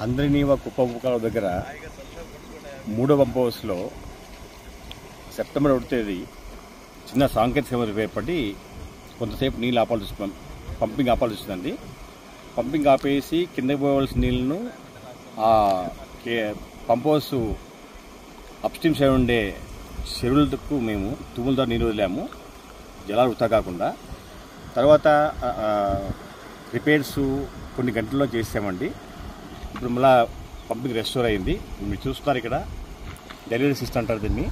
అందరినీవ కుప్పకాల దగ్గర మూడవ పంప్ హౌస్లో సెప్టెంబర్ 1 తేదీ చిన్న సాంకేతిక సమస్య ఏర్పడి కొంతసేపు నీళ్ళు ఆపాల్సి వస్తుంది, పంపింగ్ ఆపాల్సి వస్తుందండి. పంపింగ్ ఆపేసి కిందకి పోవాల్సిన నీళ్ళను పంప్ హౌస్ అప్స్ట్రీమ్ సైడ్ ఉండే చెరువులకు మేము తుమ్ముల ద్వారా నీళ్ళు వదిలాము, జలాలు వృథా కాకుండా. తర్వాత రిపేర్స్ కొన్ని గంటల్లో చేసామండి. ఇప్పుడు మళ్ళీ పంపింగ్ రెస్టోర్ అయింది. మీరు చూస్తున్నారు ఇక్కడ డెలివరీ సిస్టమ్ అంటారు దీన్ని.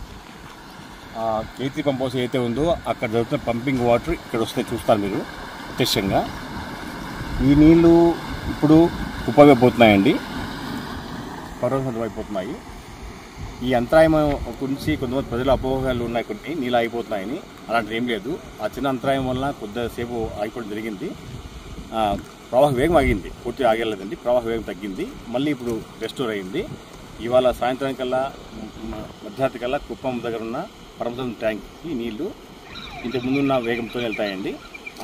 కేతీ పంప్ హౌస్ ఏదైతే ఉందో అక్కడ జరుగుతున్న పంపింగ్ వాటర్ ఇక్కడ వస్తే చూస్తారు మీరు ప్రత్యక్షంగా. ఈ నీళ్లు ఇప్పుడు కుప్పైపోతున్నాయండి, పర్వతం అయిపోతున్నాయి. ఈ అంతరాయం గురించి కొంతమంది ప్రజలు అపోహలు ఉన్నాయి, కొన్ని నీళ్ళు అయిపోతున్నాయని. అలాంటిది ఏం లేదు. ఆ చిన్న అంతరాయం వల్ల కొద్దిసేపు ఆగిపోవడం జరిగింది. ప్రవాహ వేగం ఆగింది, పూర్తిగా ఆగలేదండి. ప్రవాహ వేగం తగ్గింది, మళ్ళీ ఇప్పుడు రెస్టోర్ అయింది. ఇవాళ సాయంత్రం కల్లా మధ్యాహ్నం కల్లా కుప్పం దగ్గర ఉన్న పరమతం ట్యాంక్కి నీళ్లు ఇంతకు ముందున్న వేగంతో వెళ్తాయండి.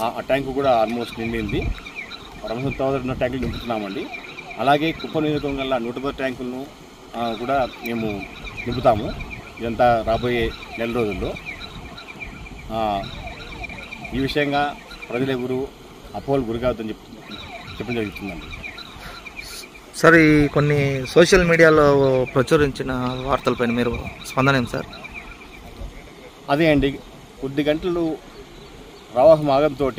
ఆ ట్యాంకు కూడా ఆల్మోస్ట్ నిండింది. పరమతం తర్వాత ఉన్న ట్యాంకులు నింపుతున్నామండి. అలాగే కుప్పం నియోజకవర్గం వల్ల 110 ట్యాంకులను కూడా మేము నింపుతాము. ఇదంతా రాబోయే నెల రోజుల్లో. ఈ విషయంగా ప్రజలు ఎవరు అపోహలు గురికావద్దని చెప్పడం జరుగుతుందండి. సార్, ఈ కొన్ని సోషల్ మీడియాలో ప్రచురించిన వార్తలపైన మీరు స్పందన ఏం సార్? అదే అండి, కొద్ది గంటలు ప్రవాహం ఆగంతో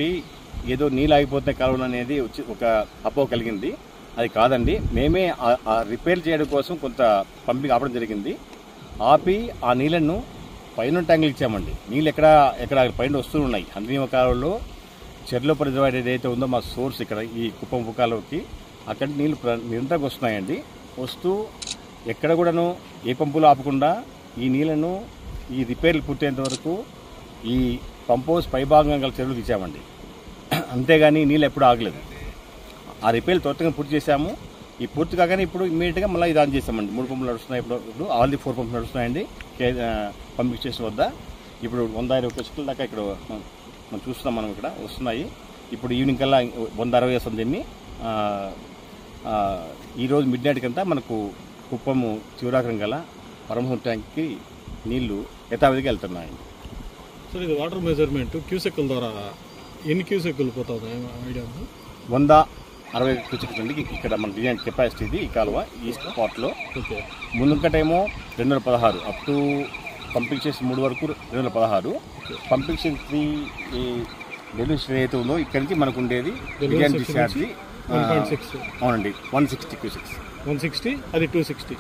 ఏదో నీళ్ళు ఆగిపోతున్నాయి కాలువలు అనేది వచ్చి ఒక అపోహ కలిగింది. అది కాదండి. మేమే రిపేర్ చేయడం కోసం కొంత పంపింగ్ ఆపడం జరిగింది. ఆపి ఆ నీళ్లను పైన ట్యాంకులు ఇచ్చామండి. నీళ్ళు ఎక్కడ పైన వస్తూ ఉన్నాయి. అందరి కాలంలో చెర్లో రిజర్వాయర్ ఏదైతే ఉందో మా సోర్స్ ఇక్కడ ఈ కుప్పం పుకాలోకి అక్కడ నీళ్ళు నిరంతరంగా వస్తున్నాయండి. వస్తూ ఎక్కడ కూడాను ఏ పంపులు ఆపకుండా ఈ నీళ్లను ఈ రిపేర్లు పూర్తయ్యేంత వరకు ఈ పంప్ హౌస్ పైభాగంగా గల చెరువులు ఇచ్చామండి. అంతేగాని నీళ్ళు ఎప్పుడు ఆగలేదు. ఆ రిపేర్లు త్వరగా పూర్తి చేశాము. ఈ పూర్తి కాగానే ఇప్పుడు ఇమ్మీడియట్గా మళ్ళీ ఇది ఆన్ చేస్తామండి. 3 పంపులు నడుస్తున్నాయి. ఇప్పుడు ఆల్రెడీ 4 పంపులు నడుస్తున్నాయండి పంపింగ్ స్టేషన్ వద్ద. ఇప్పుడు 120 చెట్లు దాకా ఇక్కడ మనం చూస్తున్నాం, మనం ఇక్కడ వస్తున్నాయి. ఇప్పుడు ఈవినింగ్ కల్లా 160 వేస్తాం దీన్ని. ఈరోజు మిడ్ నైట్ కంతా మనకు కుప్పము చివరాకరం గల పరమహంస ట్యాంక్కి నీళ్లు యథావిధిగా వెళ్తున్నాయండి. సార్, ఇది వాటర్ మెజర్మెంట్ క్యూసెక్కుల ద్వారా ఎన్ని క్యూసెక్కులు పోతుంది ఐడియా? 160 క్యూసెక్కులు అండి ఇక్కడ మన డిజైన్ కెపాసిటీ ఇది. ఈ కాలువ ఈ స్పాట్లో ముందుకటేమో 216 అప్ టు పంపింగ్ స్టేషన్ 3 వరకు 216, పంపింగ్ స్టేషన్ 3 డెలివరీ స్టేషన్ అయితే ఉందో ఇక్కడి నుంచి మనకు ఉండేది బిర్యానీ డిశ్చార్జ్ 1.6 అవునండి 160 క్యూసెక్స్ 160 అది 260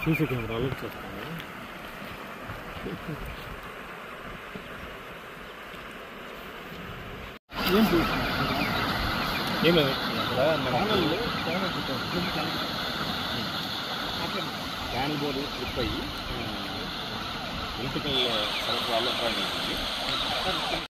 సీసీ కెమెరా అలర్ట్ చేస్తాను. ఏం లేదు ప్యానల్ బోర్డు స్లిప్ అయ్యి ఎలక్ట్రికల్ సరఫరాలో